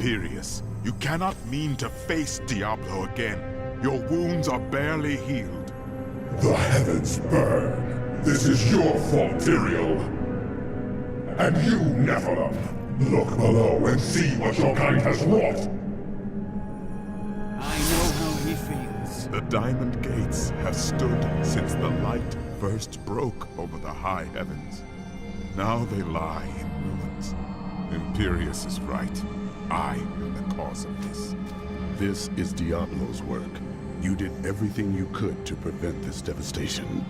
Imperius, you cannot mean to face Diablo again. Your wounds are barely healed. The heavens burn. This is your fault, Tyrael. And you, Nephilim, look below and see what your kind has wrought. I know how he feels. The Diamond Gates have stood since the light first broke over the high heavens. Now they lie in ruins. Imperius is right. I am the cause of this. This is Diablo's work. You did everything you could to prevent this devastation.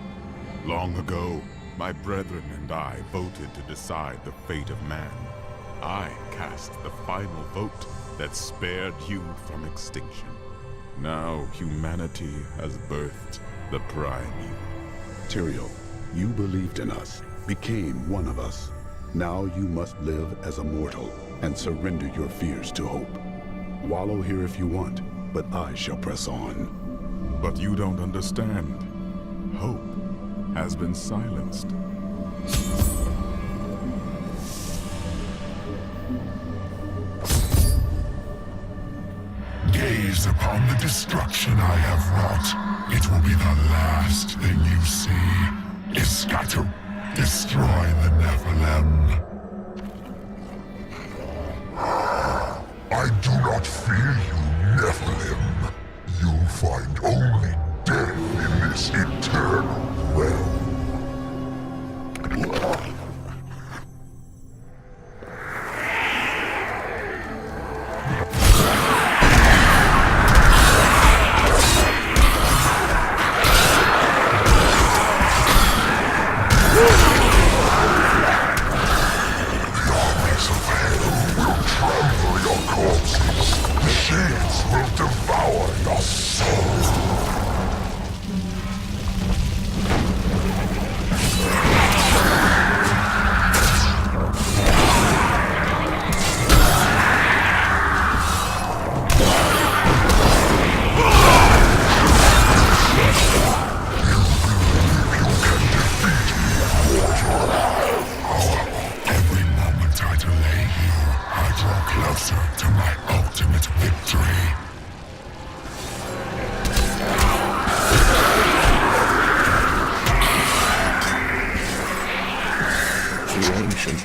Long ago, my brethren and I voted to decide the fate of man. I cast the final vote that spared you from extinction. Now humanity has birthed the prime evil. Tyrael, you believed in us, became one of us. Now you must live as a mortal and surrender your fears to hope. Wallow here if you want, but I shall press on. But you don't understand. Hope has been silenced. Gaze upon the destruction I have wrought. It will be the last thing you see. Iskatu, destroy the Nephilim. I do not fear you, Nephilim. You'll find only death in this eternal realm.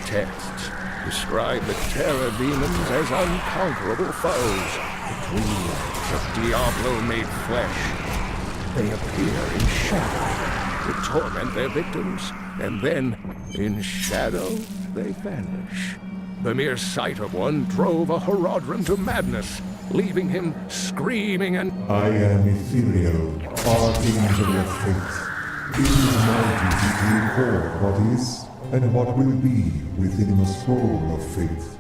Texts describe the terror demons as unconquerable foes, the dreams of Diablo made flesh. They appear in shadow to torment their victims, and then, in shadow, they vanish. The mere sight of one drove a Horadrim to madness, leaving him screaming and... I am ethereal, archangel of fate. It is my duty to record what is and what will be within the scroll of fate.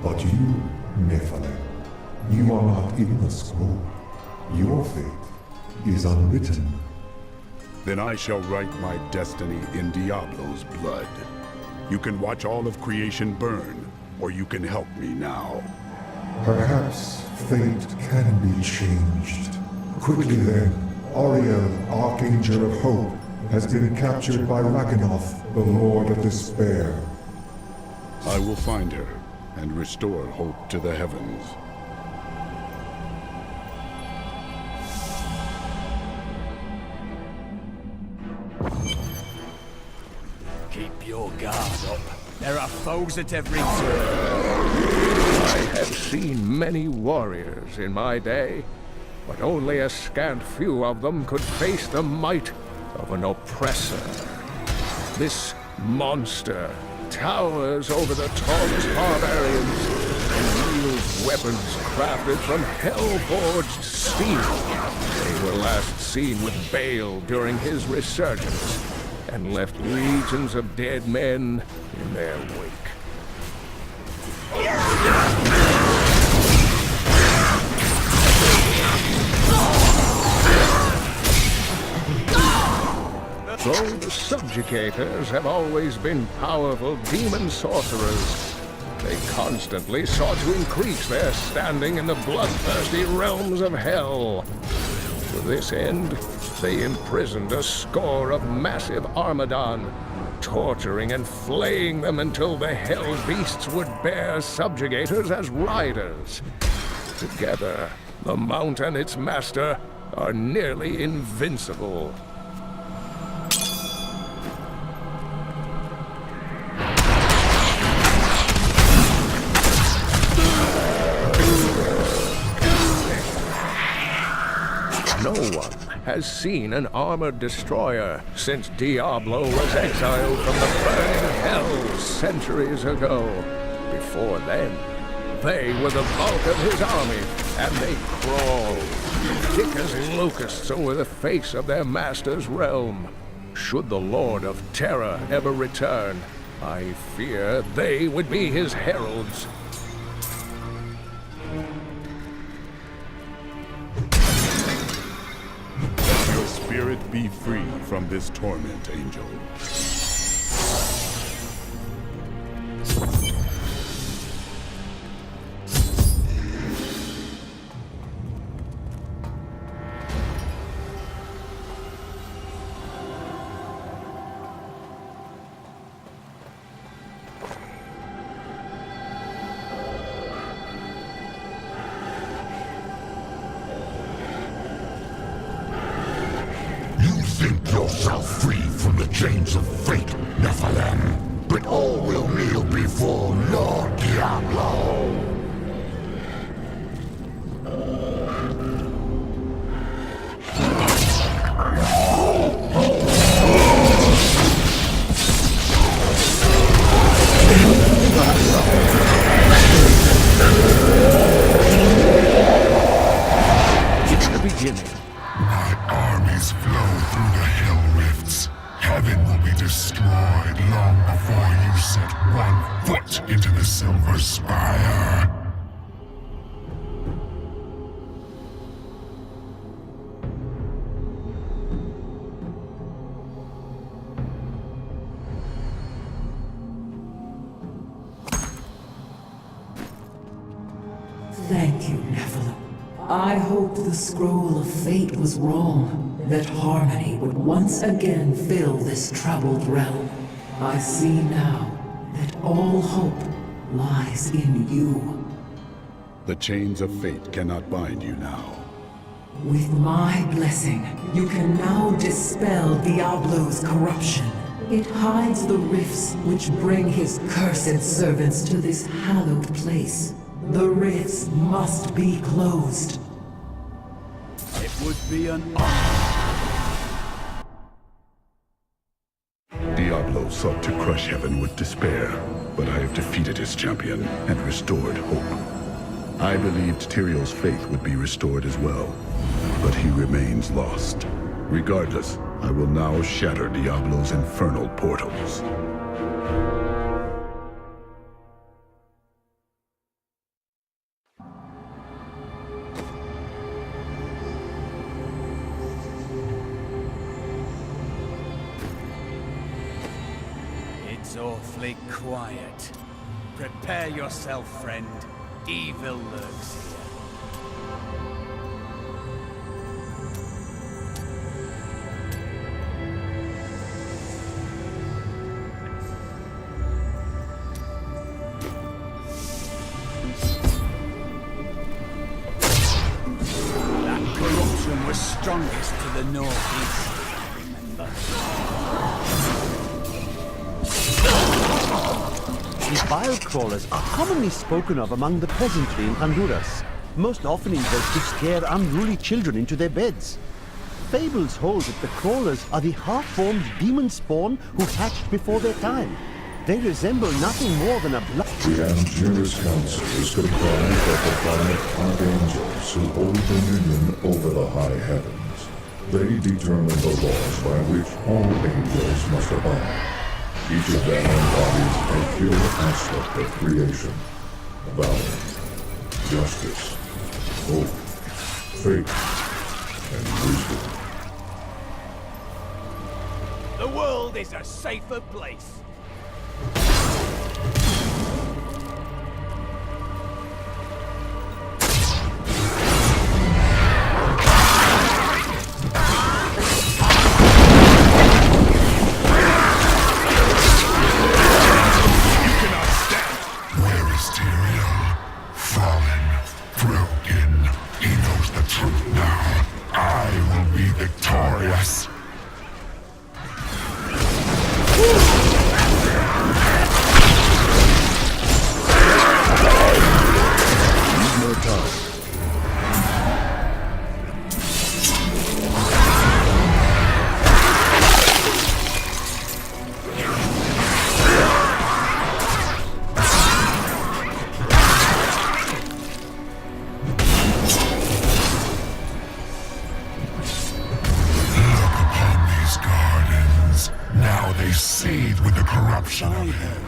But you, Nephilim, you are not in the scroll. Your fate is unwritten. Then I shall write my destiny in Diablo's blood. You can watch all of creation burn, or you can help me now. Perhaps fate can be changed. Quickly then, Auriel, Archangel of Hope, has been captured by Raganoth, the Lord of Despair. I will find her and restore hope to the heavens. Keep your guard up. There are foes at every turn. I have seen many warriors in my day, but only a scant few of them could face the might of an oppressor. This monster towers over the tallest barbarians and wields weapons crafted from hell-forged steel. They were last seen with Baal during his resurgence, and left legions of dead men in their wake. Though the subjugators have always been powerful demon sorcerers, they constantly sought to increase their standing in the bloodthirsty realms of hell. To this end, they imprisoned a score of massive Armadon, torturing and flaying them until the hell beasts would bear subjugators as riders. Together, the Mount and its master are nearly invincible. No one has seen an armored destroyer since Diablo was exiled from the burning hell centuries ago. Before then, they were the bulk of his army, and they crawled, thick as locusts over the face of their master's realm. Should the Lord of Terror ever return, I fear they would be his heralds. Your spirit be free from this torment, angel. Think yourself free from the chains of fate, Nephilim, but all will kneel before Lord Diablo. It's the beginning. My armies flow through the hell rifts. Heaven will be destroyed long before you set one foot into the Silver Spire. Thank you, Nephilim. I hoped the scroll of fate was wrong, that harmony would once again fill this troubled realm. I see now that all hope lies in you. The chains of fate cannot bind you now. With my blessing, you can now dispel Diablo's corruption. It hides the rifts which bring his cursed servants to this hallowed place. The rifts must be closed. It would be an honor. Diablo sought to crush heaven with despair, but I have defeated his champion and restored hope. I believed Tyrion's faith would be restored as well, but he remains lost. Regardless, I will now shatter Diablo's infernal portals. It's awfully quiet. Prepare yourself, friend. Evil lurks here. That corruption was strongest to the northeast, remember? These bile crawlers are commonly spoken of among the peasantry in Honduras, most often invoked to scare unruly children into their beds. Fables hold that the crawlers are the half-formed demon spawn who hatched before their time. They resemble nothing more than a blood... The Angelus Council is comprised of the five archangels who hold dominion over the high heavens. They determine the laws by which all angels must abide. Each of them embodies a pure aspect of creation. Valor, justice, hope, faith, and wisdom. The world is a safer place. us. More time. Now they seethe with the corruption of hell.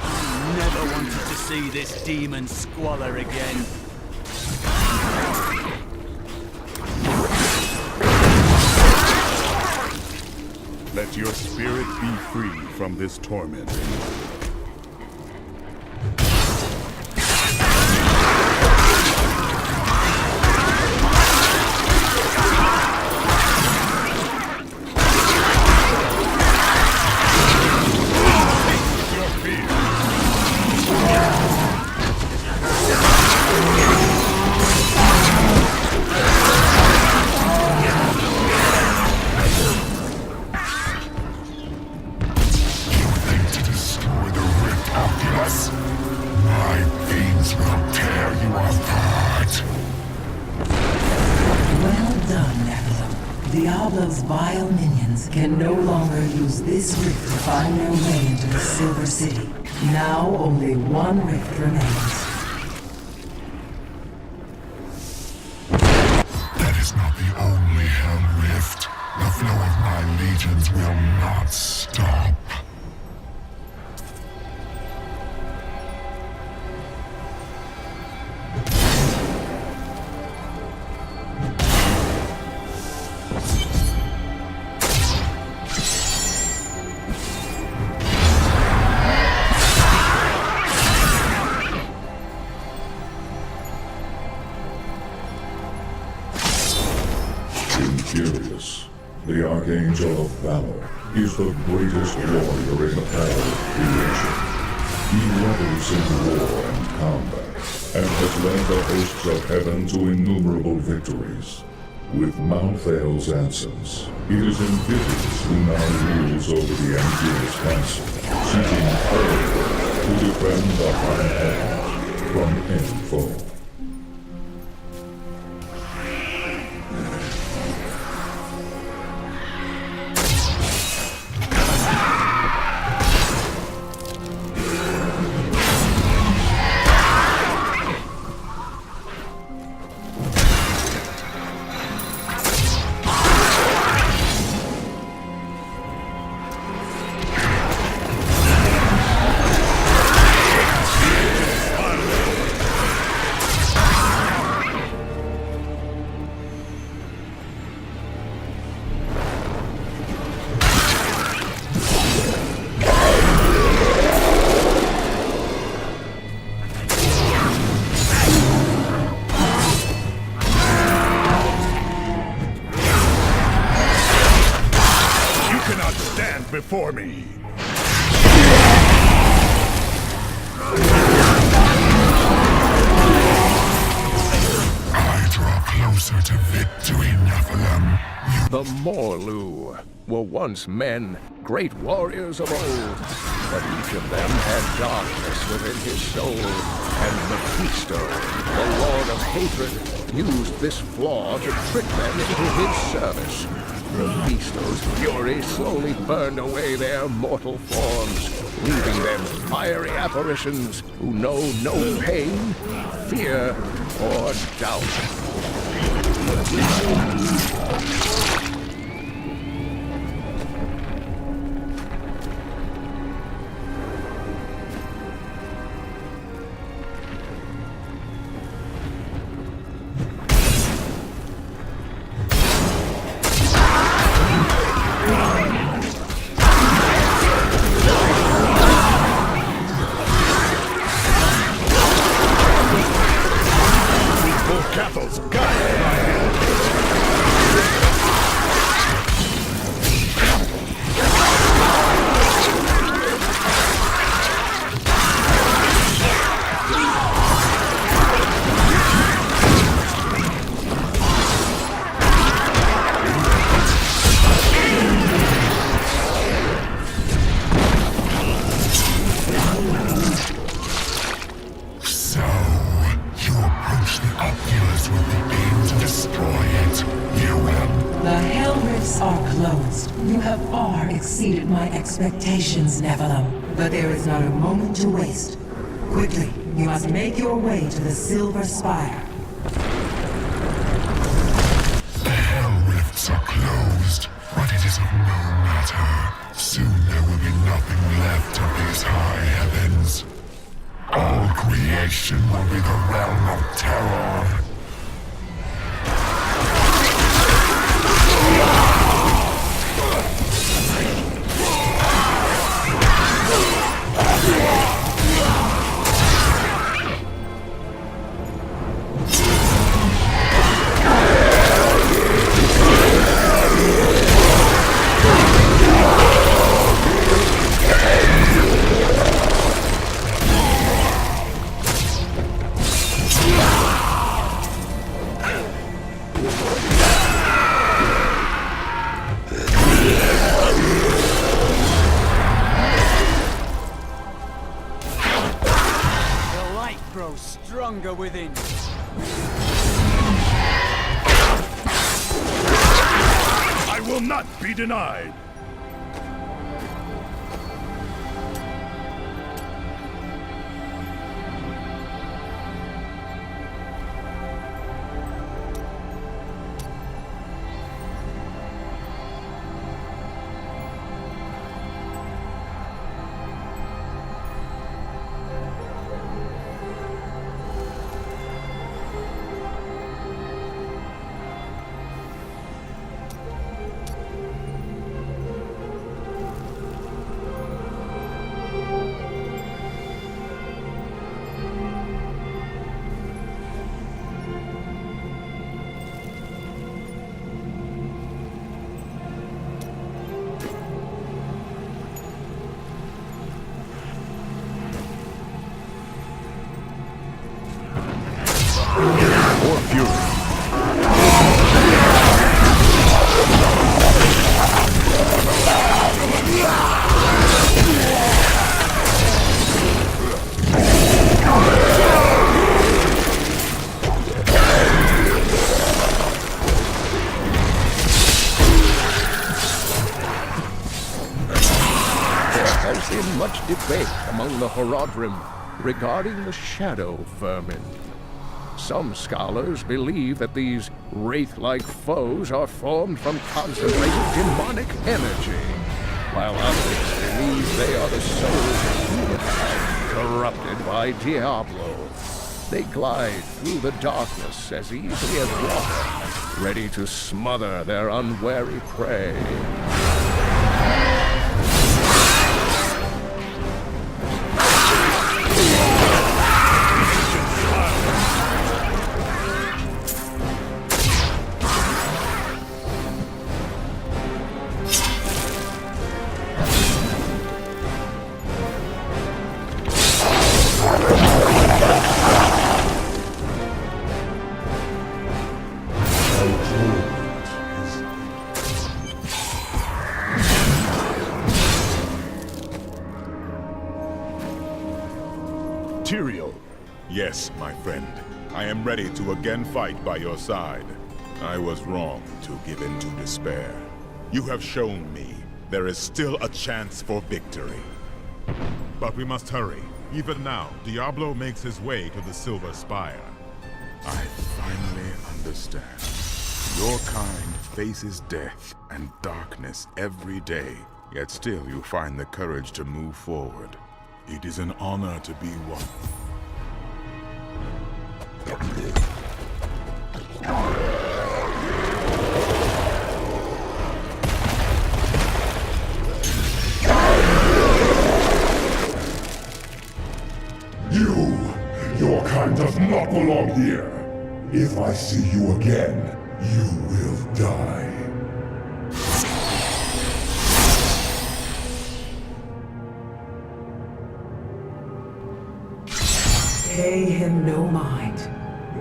I never wanted to see this demon squalor again. Let your spirit be free from this torment. My fiends will tear you apart. Well done, Nephilim. Diablo's vile minions can no longer use this rift to find their way into the Silver City. Now only one rift remains. That is not the only hell rift. The flow of my legions will not stop. Imperius, the Archangel of Valor, is the greatest warrior in all creation. He revels in war and combat, and has led the hosts of heaven to innumerable victories. With Mount Thal's absence, it is Imperius who now rules over the Angelus Castle, seeking further to defend the High Heavens from any foe. Before me. I draw closer to victory, Nephilim. The Morlu were once men, great warriors of old, but each of them had darkness within his soul, and Mephisto, the Lord of Hatred, used this flaw to trick them into his service. Mephisto's fury slowly burned away their mortal forms, leaving them fiery apparitions who know no pain, fear, or doubt. Castle's got it in my hand. The Hell Rifts are closed. You have far exceeded my expectations, Nephilim. But there is not a moment to waste. Quickly, you must make your way to the Silver Spire. The Hell Rifts are closed, but it is of no matter. Soon there will be nothing left of these high heavens. All creation will be the realm of terror. Stronger within. I will not be denied! More fury. There has been much debate among the Horadrim regarding the shadow vermin. Some scholars believe that these wraith-like foes are formed from concentrated demonic energy, while others believe they are the souls of humankind corrupted by Diablo. They glide through the darkness as easily as water, ready to smother their unwary prey. Yes, my friend. I am ready to again fight by your side. I was wrong to give in to despair. You have shown me there is still a chance for victory. But we must hurry. Even now, Diablo makes his way to the Silver Spire. I finally understand. Your kind faces death and darkness every day, yet still you find the courage to move forward. It is an honor to be one. Your kind does not belong here. If I see you again, you will die. Pay him no mind.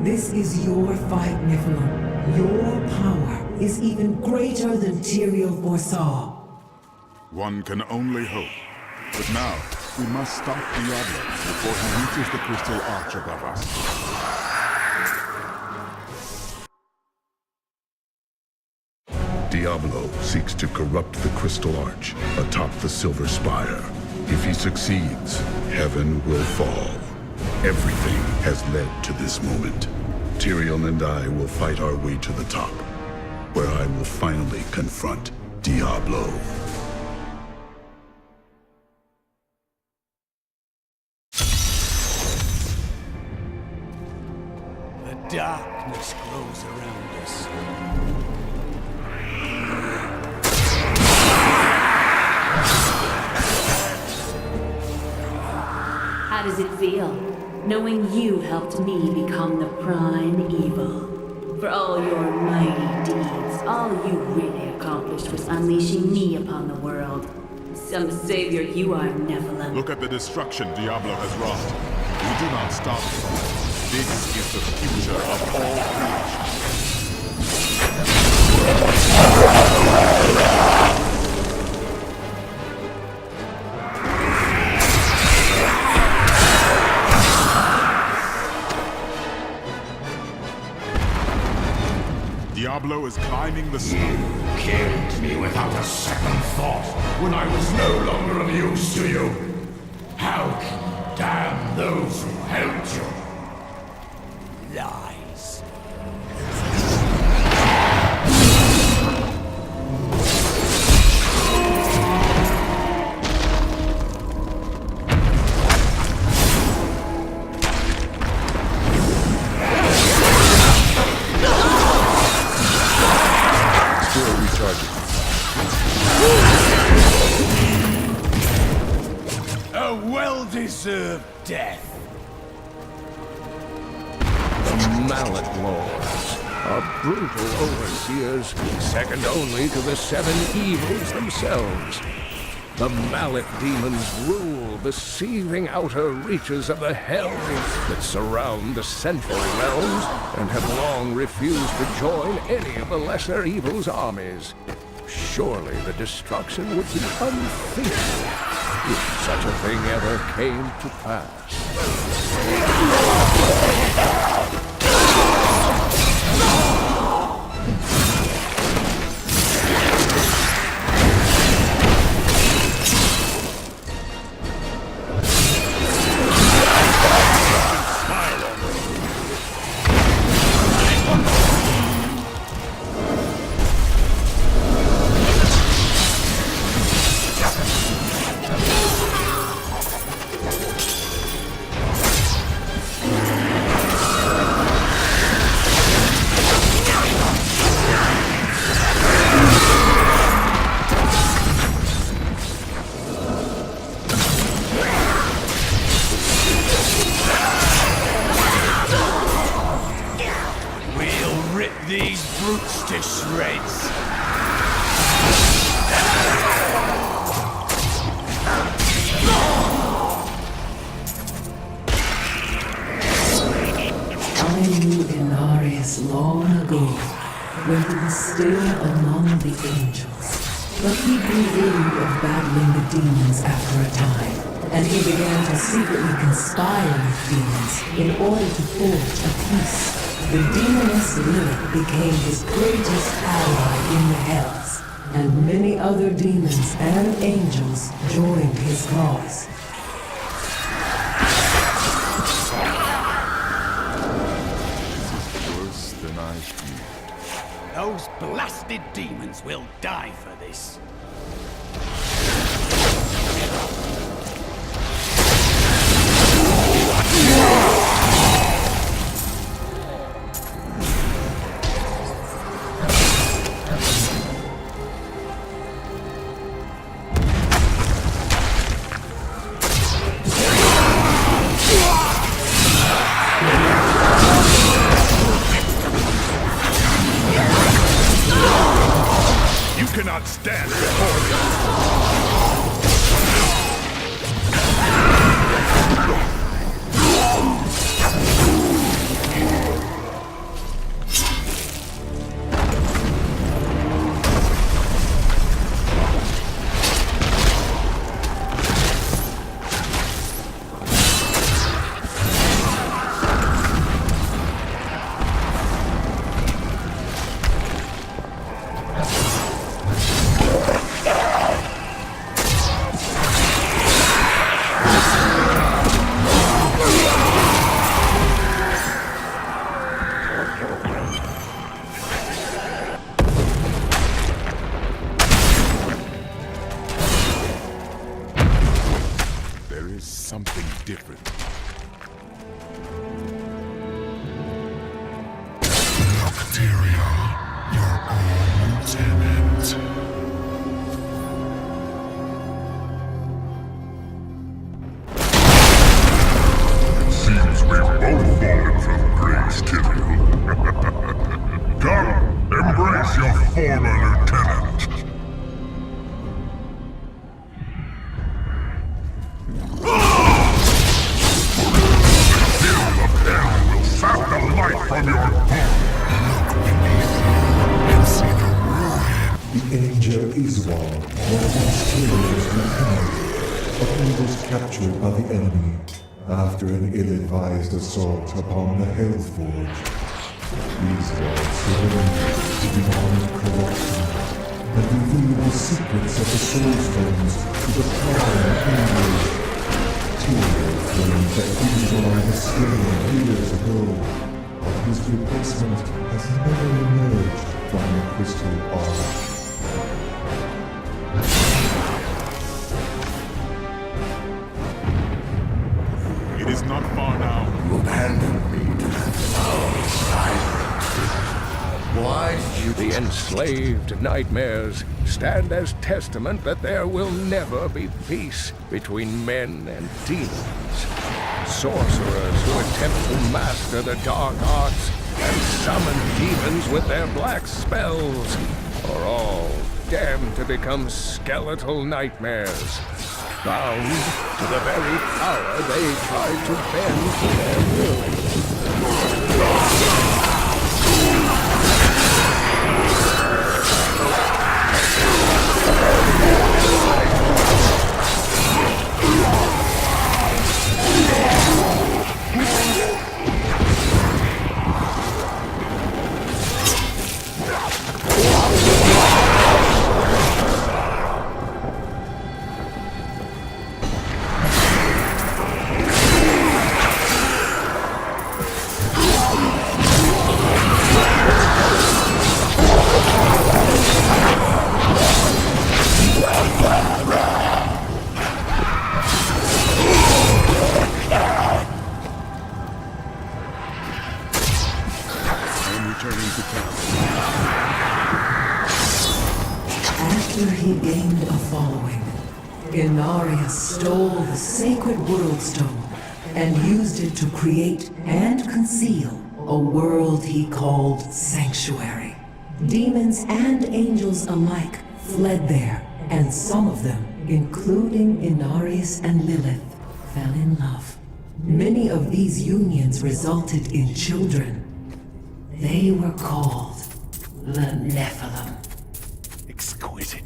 This is your fight, Nephilim. Your power is even greater than Tyrael foresaw. One can only hope. But now, we must stop Diablo before he reaches the crystal arch above us. Diablo seeks to corrupt the Crystal Arch atop the Silver Spire. If he succeeds, heaven will fall. Everything has led to this moment. Tyrion and I will fight our way to the top, where I will finally confront Diablo. The darkness grows around us. How does it feel, knowing you helped me become the prime evil? For all your mighty deeds, all you really accomplished was unleashing me upon the world. Some savior, you are Nephilim. Look at the destruction Diablo has wrought. We do not stop him. This is the future of all creation. Diablo is climbing the stone. Killed me without a second thought when I was no longer of use to you. How can you damn those who helped you? Lies. A well-deserved death. The Mallet Lords are brutal overseers, second only to the seven evils themselves. The Mallet demons rule the seething outer reaches of the hells that surround the central realms and have long refused to join any of the lesser evil's armies. Surely the destruction would be unthinkable if such a thing ever came to pass. These brutes to shreds. I knew Inarius long ago, when he was still among the angels. But he grew weary of battling the demons after a time, and he began to secretly conspire with demons in order to forge a peace. The demoness Lilith became his greatest ally in the hells, and many other demons and angels joined his cause. Worse than I feared. Those blasted demons will die for this. Cannot stand before them. different. Nocteria, your old tenant. Seems we've both fallen from grace, Tyrael. Come, embrace your former lieutenant. The hell will sap the light from your bones. Look beneath you and see the ruin. The Angel is one, one of these killers repelled, but he was captured by the enemy after an ill-advised assault upon the Health Forge. These gods surrendered to demonic corruption and revealed the secrets of the Soul Stones to the prime English. Tyrael claimed that these were slain years ago, but his replacement has never emerged from the Crystal Arch. It is not far now. You abandoned me to that foul silence. Why did you... The enslaved nightmares stand as testament that there will never be peace between men and demons. Sorcerers who attempt to master the dark arts and summon demons with their black spells are all damned to become skeletal nightmares, bound to the very power they tried to bend to their will. After he gained a following, Inarius stole the sacred world stone and used it to create and conceal a world he called Sanctuary. Demons and angels alike fled there, and some of them, including Inarius and Lilith, fell in love. Many of these unions resulted in children. They were called the Nephilim. Exquisite.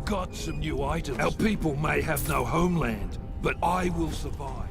Got some new items. Our people may have no homeland, but I will survive.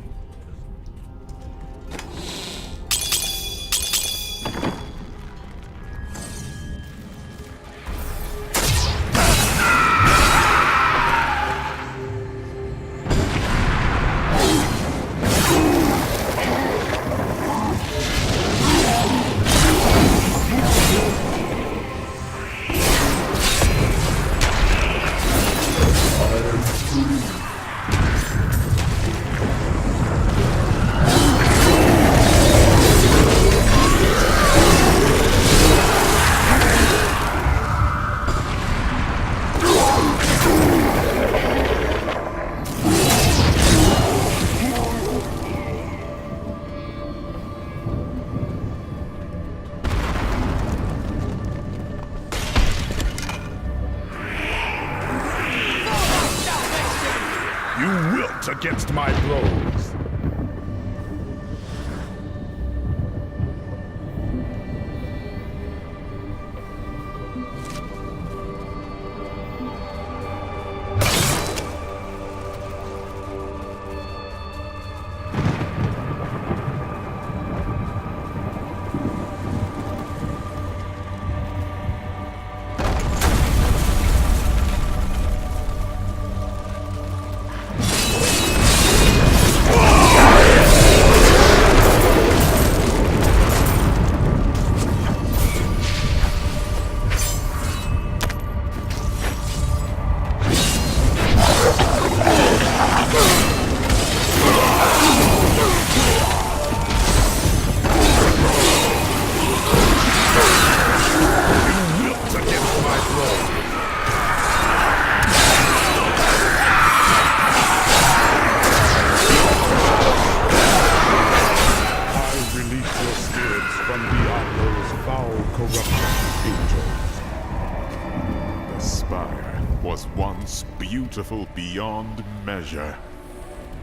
beautiful beyond measure.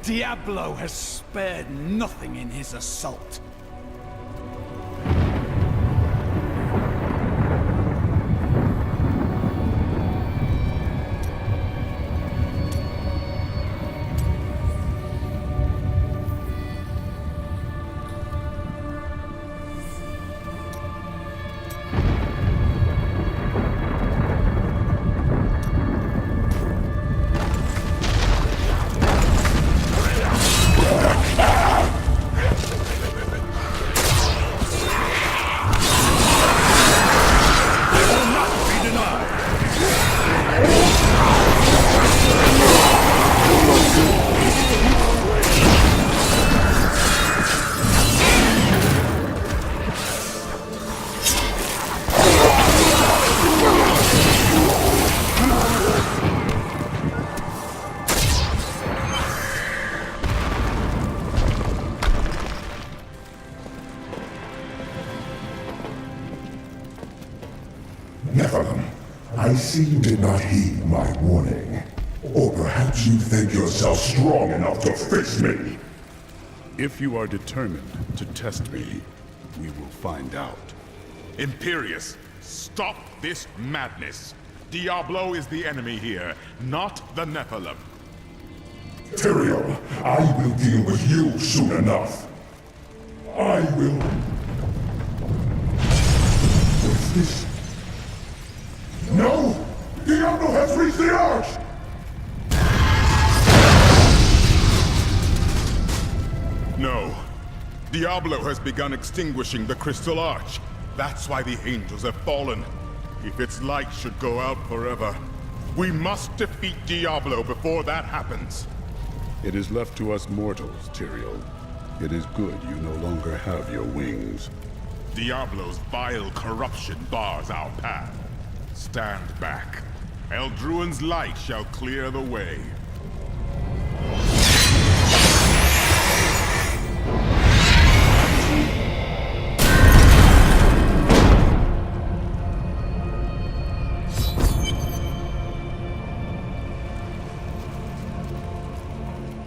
Diablo has spared nothing in his assault. Nephilim, I see you did not heed my warning. Or perhaps you think yourself strong enough to face me. If you are determined to test me, we will find out. Imperius, stop this madness. Diablo is the enemy here, not the Nephilim. Tyrael, I will deal with you soon enough. I will... What's this? No! Diablo has reached the arch! No. Diablo has begun extinguishing the Crystal Arch. That's why the angels have fallen. If its light should go out forever, we must defeat Diablo before that happens. It is left to us mortals, Tyrael. It is good you no longer have your wings. Diablo's vile corruption bars our path. Stand back. Eldruin's light shall clear the way.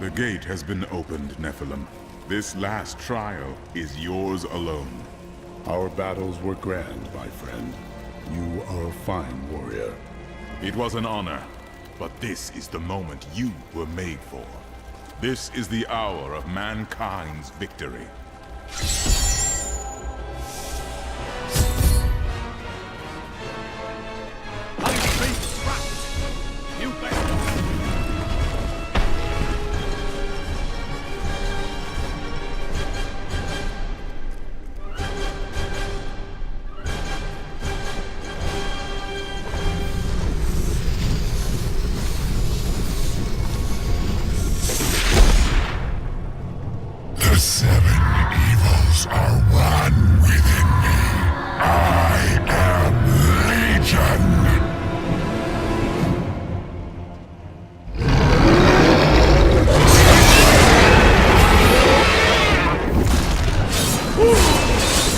The gate has been opened, Nephilim. This last trial is yours alone. Our battles were grand, my friend. You are a fine warrior. It was an honor, but this is the moment you were made for. This is the hour of mankind's victory. The seven evils are one within me. I am Legion.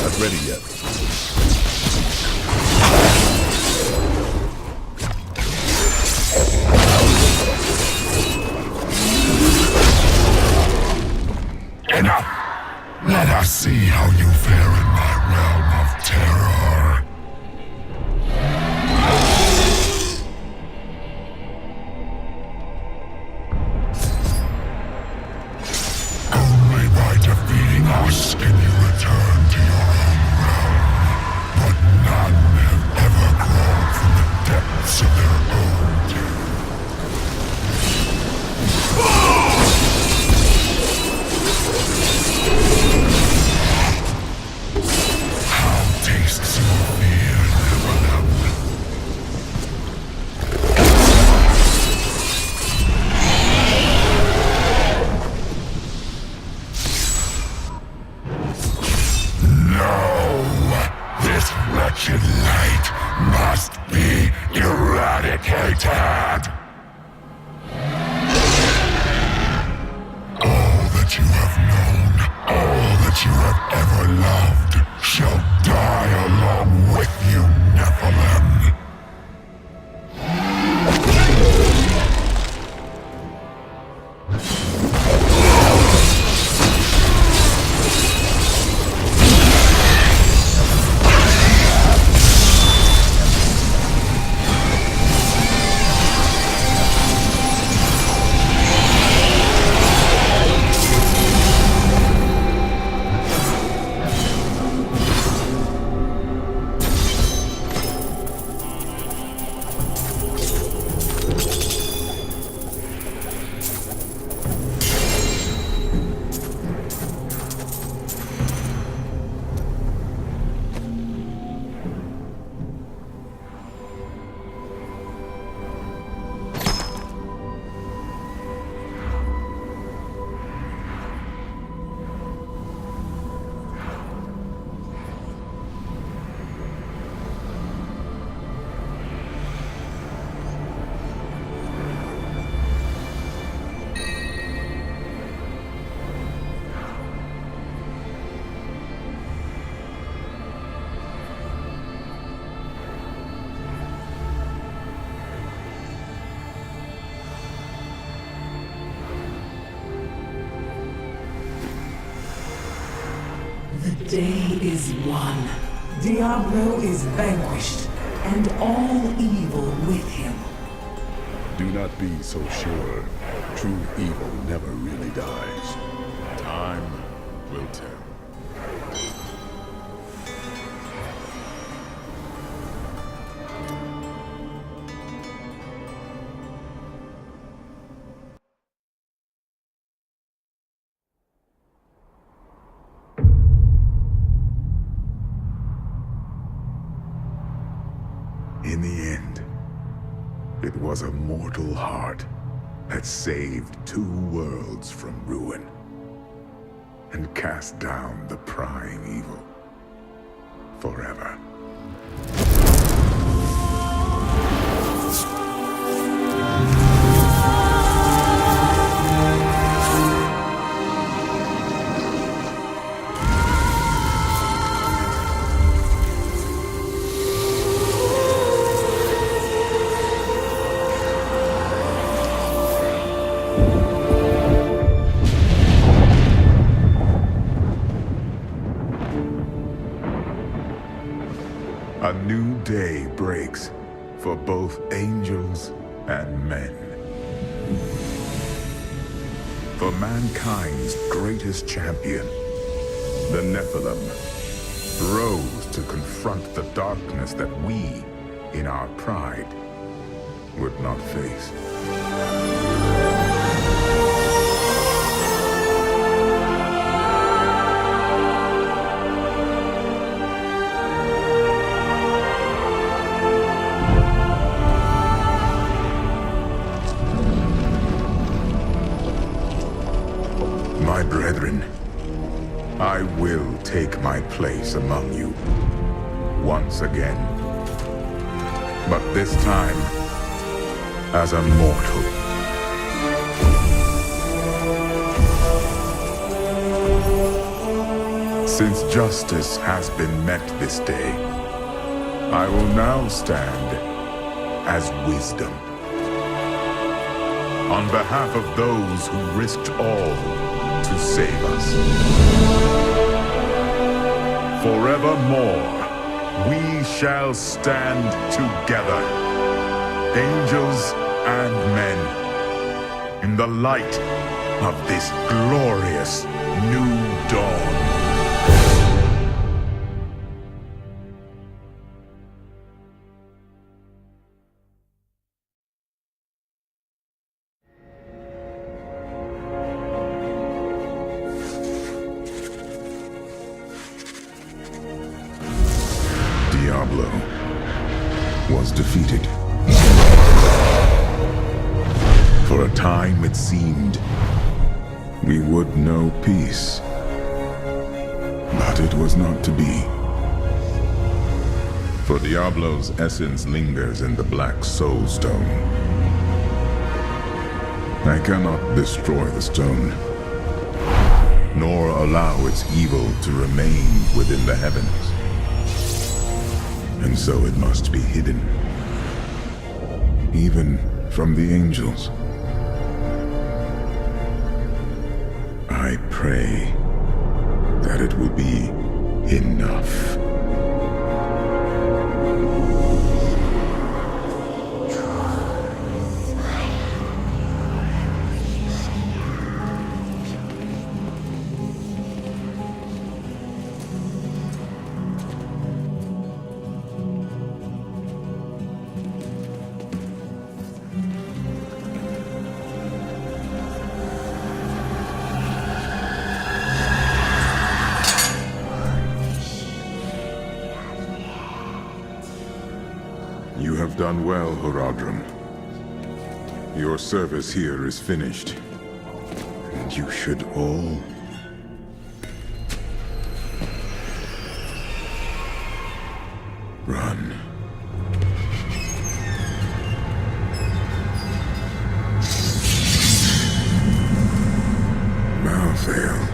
Not ready yet. Enough! Let us see how you fare in my realm of terror. Only by defeating us can you return to your own realm. But none have ever crawled from the depths of their own. How tastes your fear, Nephilim? No! This wretched light must be eradicated! All that you have known, all that you have ever loved, shall die along with you, Nephilim. The day is won. Diablo is vanquished, and all evil with him. Do not be so sure. True evil never really dies. Time will tell. In the end, it was a mortal heart that saved 2 worlds from ruin and cast down the prying evil forever. A new day breaks for both angels and men. For mankind's greatest champion, the Nephilim, rose to confront the darkness that we, in our pride, would not face. My brethren, I will take my place among you once again. But this time, as a mortal. Since justice has been met this day, I will now stand as wisdom. On behalf of those who risked all to save us. Forevermore, we shall stand together, angels and men, in the light of this glorious new dawn. Diablo was defeated. For a time it seemed we would know peace. But it was not to be. For Diablo's essence lingers in the Black Soul Stone. I cannot destroy the stone, nor allow its evil to remain within the heavens. And so it must be hidden, even from the angels. I pray that it will be enough. You have done well, Horadrim. Your service here is finished, and you should all run. Malthael.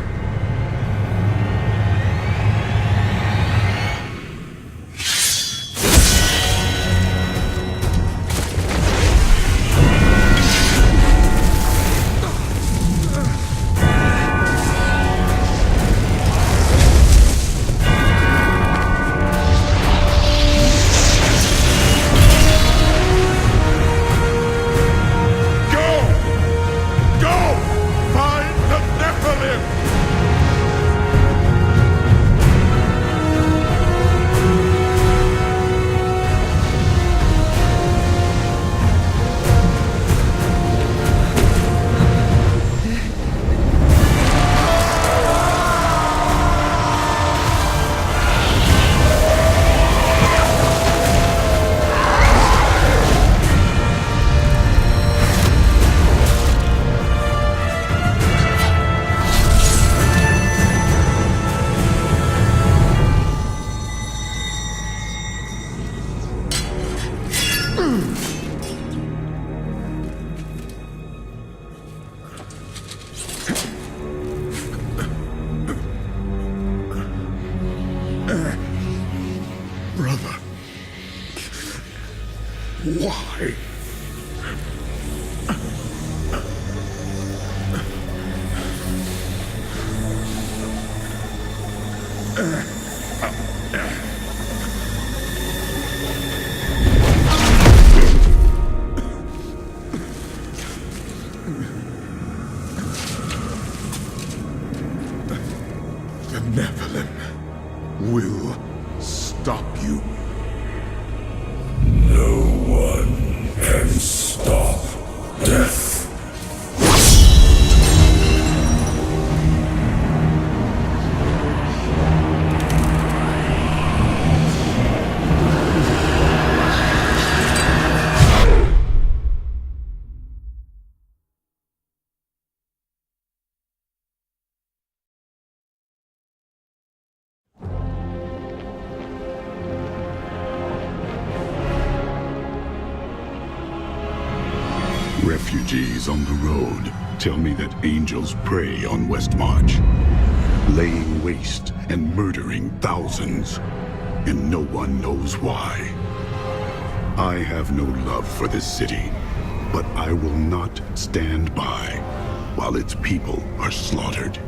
die. The Nephilim will stop you. No one can stop death. Refugees on the road tell me that angels prey on West March, laying waste and murdering thousands, and no one knows why. I have no love for this city, but I will not stand by while its people are slaughtered.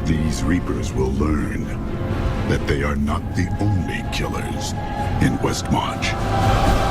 These Reapers will learn that they are not the only killers in West March.